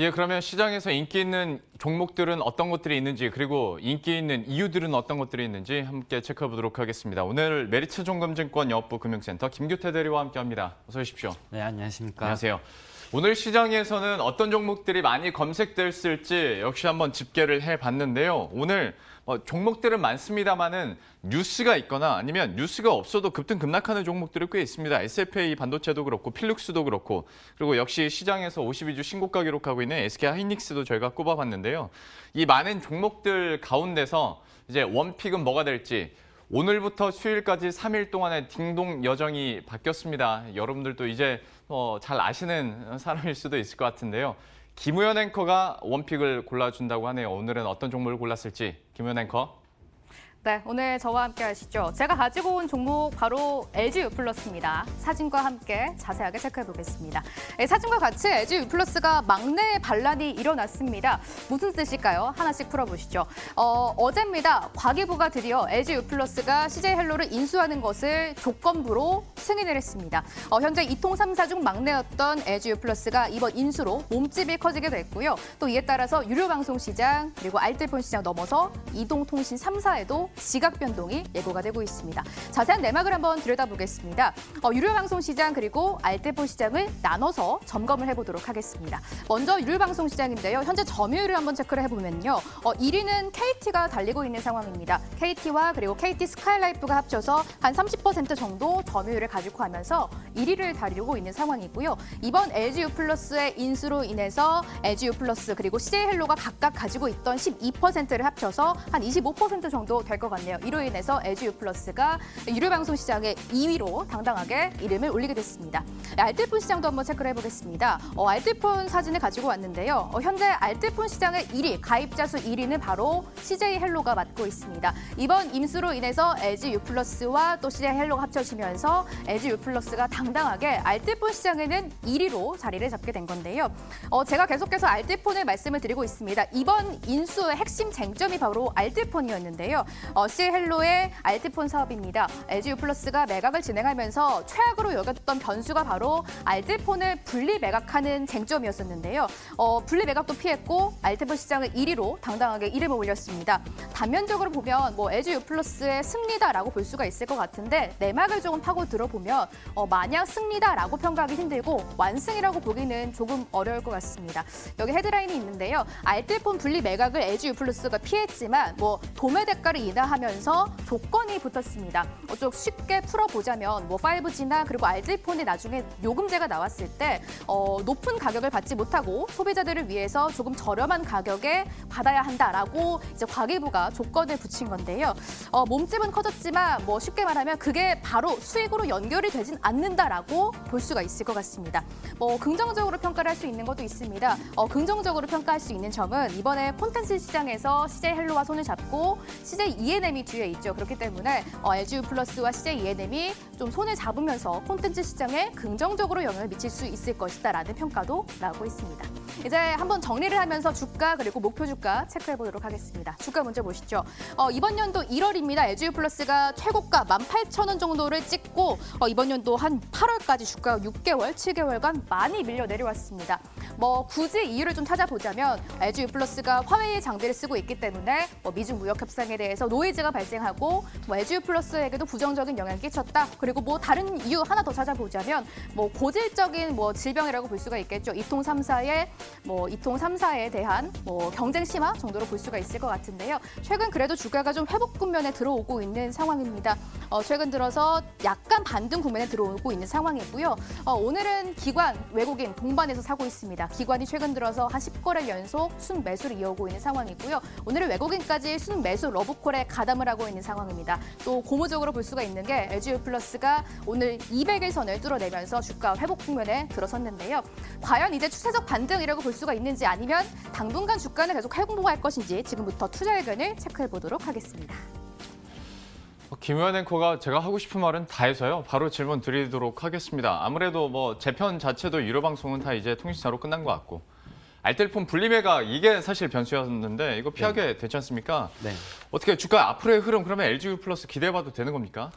예, 그러면 시장에서 인기 있는 종목들은 어떤 것들이 있는지, 그리고 인기 있는 이유들은 어떤 것들이 있는지 함께 체크해 보도록 하겠습니다. 오늘 메리츠종금증권 영업부 금융센터 김규태 대리와 함께합니다. 어서 오십시오. 네, 안녕하십니까. 안녕하세요. 오늘 시장에서는 어떤 종목들이 많이 검색됐을지 역시 한번 집계를 해봤는데요. 오늘 종목들은 많습니다만은 뉴스가 있거나 아니면 뉴스가 없어도 급등급락하는 종목들이 꽤 있습니다. SFA 반도체도 그렇고 필룩스도 그렇고, 그리고 역시 시장에서 52주 신고가 기록하고 있는 SK하이닉스도 저희가 꼽아봤는데요. 이 많은 종목들 가운데서 이제 원픽은 뭐가 될지, 오늘부터 수요일까지 3일 동안의 딩동 여정이 바뀌었습니다. 여러분들도 이제 잘 아시는 사람일 수도 있을 것 같은데요. 김우현 앵커가 원픽을 골라준다고 하네요. 오늘은 어떤 종목을 골랐을지 김우현 앵커. 네, 오늘 저와 함께 하시죠. 제가 가지고 온 종목 바로 LG유플러스입니다. 사진과 함께 자세하게 체크해 보겠습니다. 사진과 같이 LG유플러스가 막내 반란이 일어났습니다. 무슨 뜻일까요? 하나씩 풀어보시죠. 어제입니다. 과기부가 드디어 LG유플러스가 CJ헬로를 인수하는 것을 조건부로 승인을 했습니다. 현재 이통 3사 중 막내였던 LG유플러스가 이번 인수로 몸집이 커지게 됐고요. 또 이에 따라서 유료방송 시장 그리고 알뜰폰 시장 넘어서 이동통신 3사에도 지각 변동이 예고가 되고 있습니다. 자세한 내막을 한번 들여다보겠습니다. 유료방송 시장 그리고 알뜰폰 시장을 나눠서 점검을 해보도록 하겠습니다. 먼저 유료방송 시장인데요. 현재 점유율을 한번 체크를 해보면요. 1위는 KT가 달리고 있는 상황입니다. KT와 그리고 KT 스카이라이프가 합쳐서 한 30% 정도 점유율을 가지고 가면서 1위를 달리고 있는 상황이고요. 이번 LG유플러스의 인수로 인해서 LG유플러스 그리고 CJ헬로가 각각 가지고 있던 12%를 합쳐서 한 25% 정도 될 것 같네요. 이로 인해서 LG유플러스가 유료방송 시장의 2위로 당당하게 이름을 올리게 됐습니다. 알뜰폰 시장도 한번 체크를 해보겠습니다. 알뜰폰 사진을 가지고 왔는데요. 현재 알뜰폰 시장의 1위, 가입자 수 1위는 바로 CJ헬로가 맡고 있습니다. 이번 인수로 인해서 LG유플러스와 또 CJ헬로가 합쳐지면서 LG유플러스가 당당하게 알뜰폰 시장에는 1위로 자리를 잡게 된 건데요. 제가 계속해서 알뜰폰을 말씀을 드리고 있습니다. 이번 인수의 핵심 쟁점이 바로 알뜰폰이었는데요. CJ헬로의 알뜰폰 사업입니다. LG유플러스가 매각을 진행하면서 최악으로 여겼던 변수가 바로 알뜰폰을 분리 매각하는 쟁점이었었는데요. 분리 매각도 피했고 알뜰폰 시장을 1위로 당당하게 이름을 올렸습니다. 단면적으로 보면 LG유플러스의 승리다라고 볼 수가 있을 것 같은데 내막을 조금 파고 들어보면 마냥 승리다라고 평가하기 힘들고 완승이라고 보기는 조금 어려울 것 같습니다. 여기 헤드라인이 있는데요. 알뜰폰 분리 매각을 LG유플러스가 피했지만 도매 대가를 인하하면서 조건이 붙었습니다. 좀 쉽게 풀어보자면 5G나 그리고 알뜰폰이 나중에 요금제가 나왔을 때 높은 가격을 받지 못하고 소비자들을 위해서 조금 저렴한 가격에 받아야 한다라고 이제 과기부가 조건을 붙인 건데요. 몸집은 커졌지만 쉽게 말하면 그게 바로 수익으로 연결이 되진 않는다라고 볼 수가 있을 것 같습니다. 긍정적으로 평가를 할 수 있는 것도 있습니다. 긍정적으로 평가할 수 있는 점은 이번에 콘텐츠 시장에서 CJ헬로와 손을 잡고 CJ E&M이 뒤에 있죠. 그렇기 때문에 LG유플러스와 CJ E&M이 좀 손을 잡으면서 콘텐츠 시장에 긍정적으로 영향을 미칠 수 있을 것이다라는 평가도 나오고 있습니다. 이제 한번 정리를 하면서 주가 그리고 목표 주가 체크해 보도록 하겠습니다. 주가 먼저 보시죠. 이번 연도 1월입니다. LG유플러스가 최고가 18,000원 정도를 찍고 이번 연도 한 8월까지 주가가 6개월, 7개월간 많이 밀려 내려왔습니다. 굳이 이유를 좀 찾아보자면 LG유플러스가 화웨이 장비를 쓰고 있기 때문에 미중 무역 협상에 대해서 노이즈가 발생하고 LG유플러스에게도 부정적인 영향을 끼쳤다. 그리고 다른 이유 하나 더 찾아보자면 고질적인 질병이라고 볼 수가 있겠죠. 이통 3사에 대한 경쟁 심화 정도로 볼 수가 있을 것 같은데요. 최근 그래도 주가가 좀 회복 국면에 들어오고 있는 상황입니다. 최근 들어서 약간 반등 국면에 들어오고 있는 상황이고요. 오늘은 기관, 외국인 동반해서 사고 있습니다. 기관이 최근 들어서 한 10거래 연속 순매수를 이어오고 있는 상황이고요. 오늘은 외국인까지 순매수 러브콜에 가담을 하고 있는 상황입니다. 또 고무적으로 볼 수가 있는 게 LG유플러스가 오늘 200일선을 뚫어내면서 주가 회복 국면에 들어섰는데요. 과연 이제 추세적 반등이라고 볼 수가 있는지 아니면 당분간 주가는 계속 회복할 것인지 지금부터 투자 의견을 체크해 보도록 하겠습니다. 김우현 앵커가 제가 하고 싶은 말은 다 해서요. 바로 질문 드리도록 하겠습니다. 아무래도 재편 자체도 유료방송은 다 이제 통신사로 끝난 것 같고, 알뜰폰 분리매각 이게 사실 변수였는데 이거 피하게 되지 않습니까? 네. 어떻게 주가 앞으로의 흐름 그러면 LG유플러스 기대해봐도 되는 겁니까?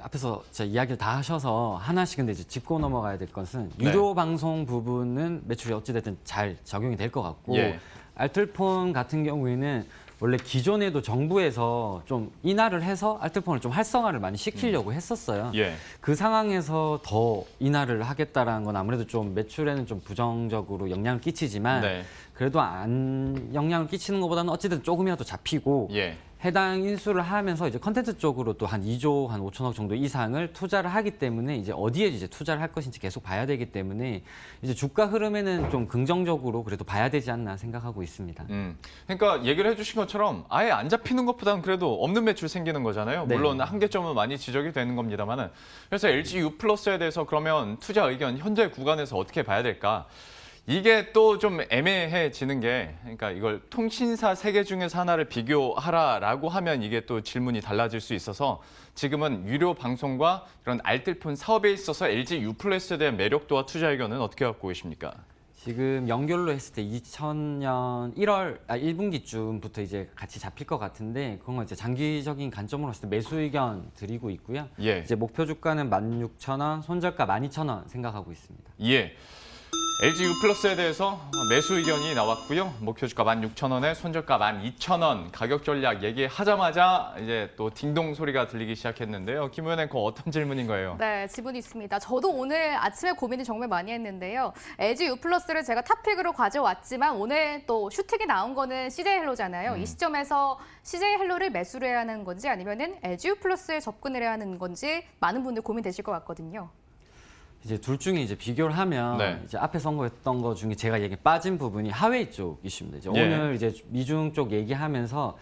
앞에서 진짜 이야기를 다 하셔서 하나씩 근데 이제 짚고 넘어가야 될 것은 유료 방송 부분은 매출이 어찌됐든 잘 적용이 될 것 같고 예. 알뜰폰 같은 경우에는 원래 기존에도 정부에서 좀 인하를 해서 알뜰폰을 좀 활성화를 많이 시키려고 했었어요. 예. 그 상황에서 더 인하를 하겠다라는 건 아무래도 좀 매출에는 좀 부정적으로 영향을 끼치지만 네. 그래도 안 영향을 끼치는 것보다는 어찌됐든 조금이라도 잡히고 예. 해당 인수를 하면서 이제 컨텐츠 쪽으로 또 한 2조 한 5천억 정도 이상을 투자를 하기 때문에 이제 어디에 이제 투자를 할 것인지 계속 봐야 되기 때문에 이제 주가 흐름에는 좀 긍정적으로 그래도 봐야 되지 않나 생각하고 있습니다. 그러니까 얘기를 해주신 것처럼 아예 안 잡히는 것보다는 그래도 없는 매출 생기는 거잖아요. 네. 물론 한계점은 많이 지적이 되는 겁니다만은. 그래서 LG U 플러스에 대해서 그러면 투자 의견 현재 구간에서 어떻게 봐야 될까? 이게 또 좀 애매해지는 게, 그러니까 이걸 통신사 세 개 중에서 하나를 비교하라라고 하면 이게 또 질문이 달라질 수 있어서 지금은 유료 방송과 이런 알뜰폰 사업에 있어서 LG U 플러스에 대한 매력도와 투자 의견은 어떻게 갖고 계십니까? 지금 연결로 했을 때 2000년 1분기쯤부터 이제 같이 잡힐 것 같은데 그건 이제 장기적인 관점으로 봤을 때 매수 의견 드리고 있고요. 예. 이제 목표 주가는 16,000원, 손절가 12,000원 생각하고 있습니다. 예. LG U 플러스에 대해서 매수 의견이 나왔고요. 목표 주가 16,000원에 손절가 12,000원 가격 전략 얘기하자마자 이제 또 딩동 소리가 들리기 시작했는데요. 김 의원 앵커 어떤 질문인 거예요? 네, 질문이 있습니다. 저도 오늘 아침에 고민을 정말 많이 했는데요. LG U 플러스를 제가 탑픽으로 가져왔지만 오늘 또 슈팅이 나온 거는 CJ 헬로잖아요. 이 시점에서 CJ 헬로를 매수를 해야 하는 건지 아니면은 LG U 플러스에 접근을 해야 하는 건지 많은 분들 고민되실 것 같거든요. 이제 둘 중에 이제 비교를 하면 네. 이제 앞에 선거했던 거 중에 제가 얘기 빠진 부분이 하웨이 쪽 이슈입니다. 이제 예. 오늘 이제 미중 쪽 얘기하면서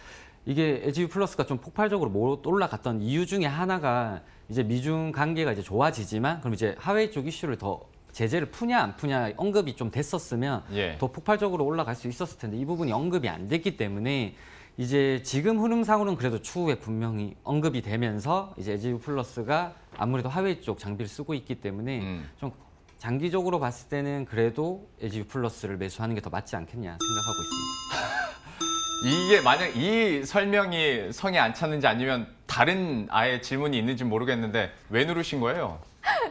이게 LG 플러스가 좀 폭발적으로 못 올라갔던 이유 중에 하나가 이제 미중 관계가 이제 좋아지지만 그럼 이제 하웨이 쪽 이슈를 더 제재를 푸냐 안 푸냐 언급이 좀 됐었으면 예. 더 폭발적으로 올라갈 수 있었을 텐데 이 부분이 언급이 안 됐기 때문에 이제 지금 흐름상으로는 그래도 추후에 분명히 언급이 되면서 이제 LG 플러스가 아무래도 하웨이 쪽 장비를 쓰고 있기 때문에 좀 장기적으로 봤을 때는 그래도 LG 플러스를 매수하는 게 더 맞지 않겠냐 생각하고 있습니다. 이게 만약 이 설명이 성에 안 찼는지 아니면 다른 아예 질문이 있는지 모르겠는데 왜 누르신 거예요?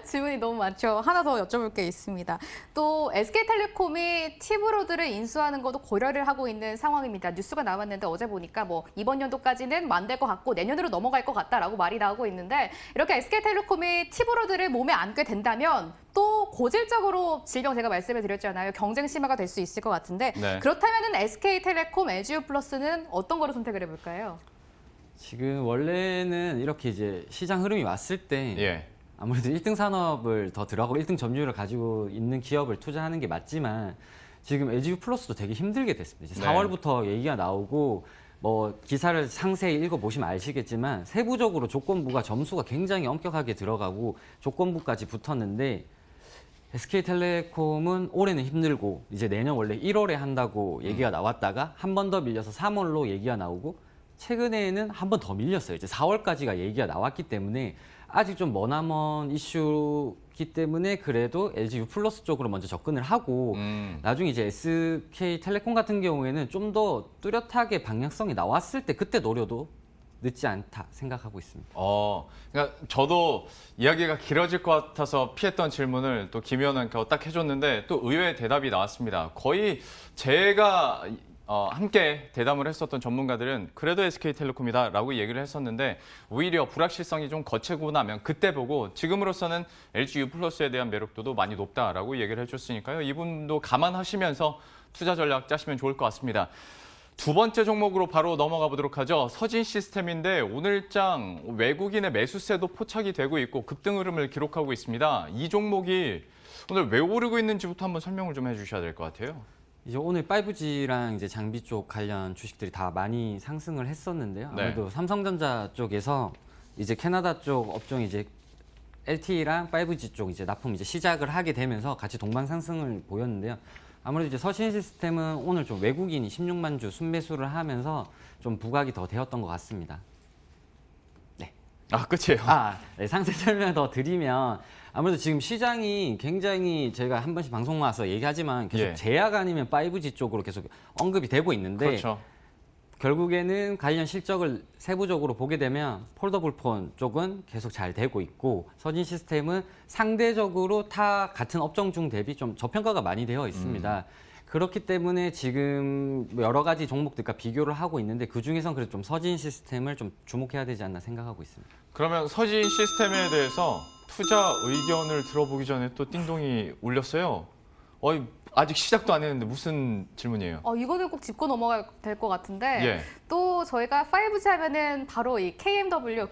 질문이 너무 많죠. 하나 더 여쭤볼 게 있습니다. 또 SK텔레콤이 티브로드를 인수하는 것도 고려를 하고 있는 상황입니다. 뉴스가 나왔는데 어제 보니까 뭐 이번 연도까지는 안 될 것 같고 내년으로 넘어갈 것 같다라고 말이 나오고 있는데 이렇게 SK텔레콤이 티브로드를 몸에 안게 된다면 또 고질적으로 질병 제가 말씀을 드렸잖아요. 경쟁 심화가 될 수 있을 것 같은데 네. 그렇다면은 SK텔레콤, LGU 플러스는 어떤 거를 선택을 해볼까요? 지금 원래는 이렇게 이제 시장 흐름이 왔을 때 예. 아무래도 1등 산업을 더 들어가고 1등 점유율을 가지고 있는 기업을 투자하는 게 맞지만 지금 LG 플러스도 되게 힘들게 됐습니다. 이제 네. 4월부터 얘기가 나오고 뭐 기사를 상세히 읽어보시면 아시겠지만 세부적으로 조건부가 점수가 굉장히 엄격하게 들어가고 조건부까지 붙었는데 SK텔레콤은 올해는 힘들고 이제 내년 원래 1월에 한다고 얘기가 나왔다가 한 번 더 밀려서 3월로 얘기가 나오고 최근에는 한 번 더 밀렸어요. 이제 4월까지가 얘기가 나왔기 때문에 아직 좀 머나먼 이슈기 때문에 그래도 LG U 플러스 쪽으로 먼저 접근을 하고 나중에 이제 SK텔레콤 같은 경우에는 좀 더 뚜렷하게 방향성이 나왔을 때 그때 노려도 늦지 않다 생각하고 있습니다. 그러니까 저도 이야기가 길어질 것 같아서 피했던 질문을 또 김 의원님께 딱 해줬는데 또 의외의 대답이 나왔습니다. 거의 제가 함께 대담을 했었던 전문가들은 그래도 SK텔레콤이다라고 얘기를 했었는데 오히려 불확실성이 좀 거치고 나면 그때 보고 지금으로서는 LG U 플러스에 대한 매력도도 많이 높다라고 얘기를 해줬으니까요. 이분도 감안하시면서 투자 전략 짜시면 좋을 것 같습니다. 두 번째 종목으로 바로 넘어가 보도록 하죠. 서진 시스템인데 오늘장 외국인의 매수세도 포착이 되고 있고 급등 흐름을 기록하고 있습니다. 이 종목이 오늘 왜 오르고 있는지부터 한번 설명을 좀 해주셔야 될 것 같아요. 이제 오늘 5G랑 이제 장비 쪽 관련 주식들이 다 많이 상승을 했었는데요. 아무래도 삼성전자 쪽에서 이제 캐나다 쪽 업종이 이제 LTE랑 5G 쪽 이제 납품 이제 시작을 하게 되면서 같이 동반 상승을 보였는데요. 아무래도 이제 서신 시스템은 오늘 좀 외국인이 16만 주 순매수를 하면서 좀 부각이 더 되었던 것 같습니다. 네. 끝이에요. 네, 상세 설명 더 드리면 아무래도 지금 시장이 굉장히 제가 한 번씩 방송 와서 얘기하지만 계속 예. 제약 아니면 5G 쪽으로 계속 언급이 되고 있는데 그렇죠. 결국에는 관련 실적을 세부적으로 보게 되면 폴더블 폰 쪽은 계속 잘 되고 있고 서진 시스템은 상대적으로 타 같은 업종 중 대비 좀 저평가가 많이 되어 있습니다. 그렇기 때문에 지금 여러 가지 종목들과 비교를 하고 있는데 그중에선 그래도 좀 서진 시스템을 좀 주목해야 되지 않나 생각하고 있습니다. 그러면 서진 시스템에 대해서 투자 의견을 들어보기 전에 또 띵동이 울렸어요. 아직 시작도 안 했는데 무슨 질문이에요? 이거는 꼭 짚고 넘어가야 될 것 같은데 예. 또 저희가 5G 하면은 바로 이 KMW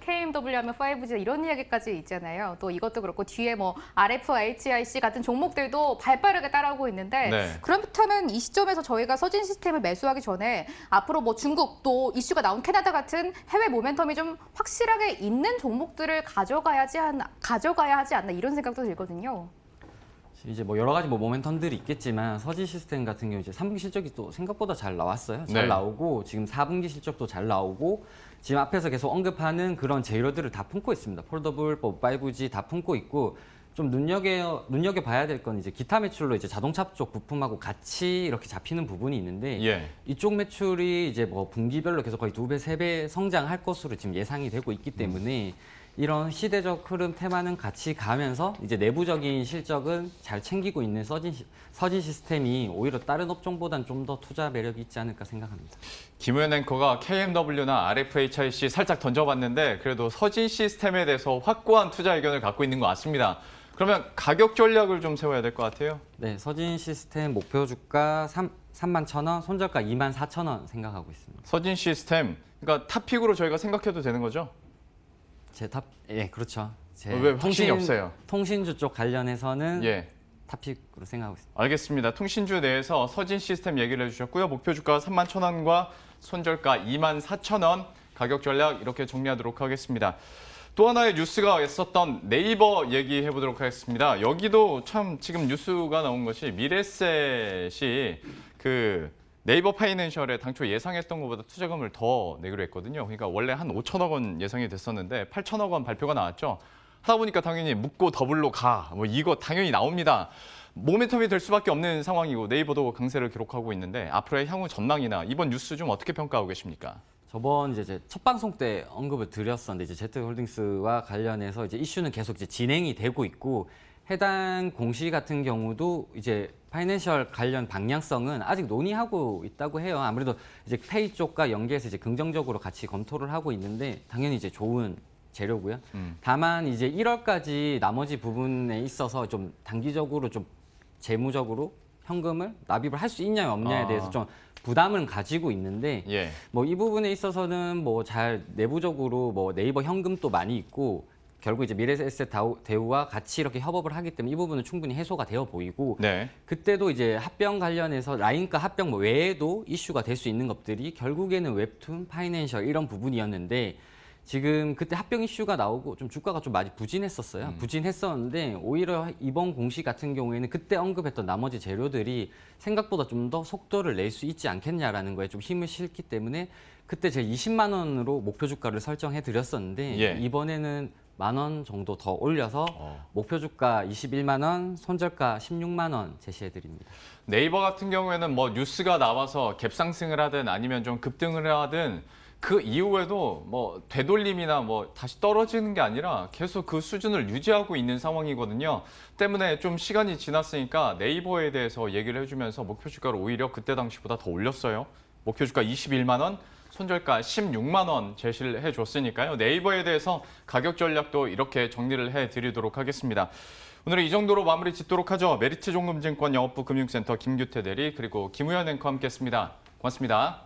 하면 5G 이런 이야기까지 있잖아요. 또 이것도 그렇고 뒤에 뭐 RFIC 같은 종목들도 발빠르게 따라오고 있는데 네. 그렇다면 이 시점에서 저희가 서진 시스템을 매수하기 전에 앞으로 뭐 중국 또 이슈가 나온 캐나다 같은 해외 모멘텀이 좀 확실하게 있는 종목들을 가져가야 하지 않나 이런 생각도 들거든요. 이제 뭐 여러 가지 뭐 모멘텀들이 있겠지만 서진 시스템 같은 경우 이제 3분기 실적이 또 생각보다 잘 나왔어요. 잘 네. 나오고 지금 4분기 실적도 잘 나오고 지금 앞에서 계속 언급하는 그런 재료들을 다 품고 있습니다. 폴더블, 5G 다 품고 있고 좀 눈여겨봐야 될 건 이제 기타 매출로 이제 자동차 쪽 부품하고 같이 이렇게 잡히는 부분이 있는데 예. 이쪽 매출이 이제 뭐 분기별로 계속 거의 2배, 3배 성장할 것으로 지금 예상이 되고 있기 때문에 이런 시대적 흐름 테마는 같이 가면서 이제 내부적인 실적은 잘 챙기고 있는 서진 시스템이 오히려 다른 업종보다는 좀 더 투자 매력이 있지 않을까 생각합니다. 김우현 앵커가 KMW나 RFHIC 살짝 던져봤는데 그래도 서진 시스템에 대해서 확고한 투자 의견을 갖고 있는 것 같습니다. 그러면 가격 전략을 좀 세워야 될 것 같아요. 네, 서진 시스템 목표 주가 31,000원, 손절가 24,000원 생각하고 있습니다. 서진 시스템, 그러니까 탑픽으로 저희가 생각해도 되는 거죠? 예, 그렇죠. 왜 확신이 없어요? 통신주 쪽 관련해서는 예. 탑픽으로 생각하고 있습니다. 알겠습니다. 통신주 내에서 서진 시스템 얘기를 해주셨고요. 목표 주가 31,000원과 손절가 24,000원 가격 전략 이렇게 정리하도록 하겠습니다. 또 하나의 뉴스가 있었던 네이버 얘기해 보도록 하겠습니다. 여기도 참 지금 뉴스가 나온 것이 미래셋이 그 네이버 파이낸셜에 당초 예상했던 것보다 투자금을 더 내기로 했거든요. 그러니까 원래 한 5천억 원 예상이 됐었는데 8천억 원 발표가 나왔죠. 하다 보니까 당연히 묻고 더블로 가. 뭐 이거 당연히 나옵니다. 모멘텀이 될 수밖에 없는 상황이고 네이버도 강세를 기록하고 있는데 앞으로의 향후 전망이나 이번 뉴스 좀 어떻게 평가하고 계십니까? 저번 이제 제 첫 방송 때 언급을 드렸었는데 이제 제트홀딩스와 관련해서 이제 이슈는 계속 이제 진행이 되고 있고 해당 공시 같은 경우도 이제 파이낸셜 관련 방향성은 아직 논의하고 있다고 해요. 아무래도 이제 페이 쪽과 연계해서 이제 긍정적으로 같이 검토를 하고 있는데 당연히 이제 좋은 재료고요. 다만 이제 1월까지 나머지 부분에 있어서 좀 단기적으로 좀 재무적으로 현금을 납입을 할 수 있냐 없냐에 대해서 좀 부담은 가지고 있는데 예. 뭐 이 부분에 있어서는 뭐 잘 내부적으로 뭐 네이버 현금도 많이 있고 결국 이제 미래에셋 대우와 같이 이렇게 협업을 하기 때문에 이 부분은 충분히 해소가 되어 보이고 네. 그때도 이제 합병 관련해서 라인과 합병 뭐 외에도 이슈가 될 수 있는 것들이 결국에는 웹툰, 파이낸셜 이런 부분이었는데 지금 그때 합병 이슈가 나오고 좀 주가가 좀 많이 부진했었어요. 부진했었는데 오히려 이번 공시 같은 경우에는 그때 언급했던 나머지 재료들이 생각보다 좀 더 속도를 낼 수 있지 않겠냐라는 거에 좀 힘을 실기 때문에 그때 제가 20만 원으로 목표 주가를 설정해 드렸었는데 예. 이번에는 10,000원 정도 더 올려서 목표 주가 21만 원, 손절가 16만 원 제시해 드립니다. 네이버 같은 경우에는 뭐 뉴스가 나와서 갭상승을 하든 아니면 좀 급등을 하든 그 이후에도 뭐 되돌림이나 뭐 다시 떨어지는 게 아니라 계속 그 수준을 유지하고 있는 상황이거든요. 때문에 좀 시간이 지났으니까 네이버에 대해서 얘기를 해주면서 목표 주가를 오히려 그때 당시보다 더 올렸어요. 목표 주가 21만 원, 손절가 16만 원 제시를 해줬으니까요. 네이버에 대해서 가격 전략도 이렇게 정리를 해드리도록 하겠습니다. 오늘은 이 정도로 마무리 짓도록 하죠. 메리츠 종금증권 영업부 금융센터 김규태 대리 그리고 김우현 앵커와 함께했습니다. 고맙습니다.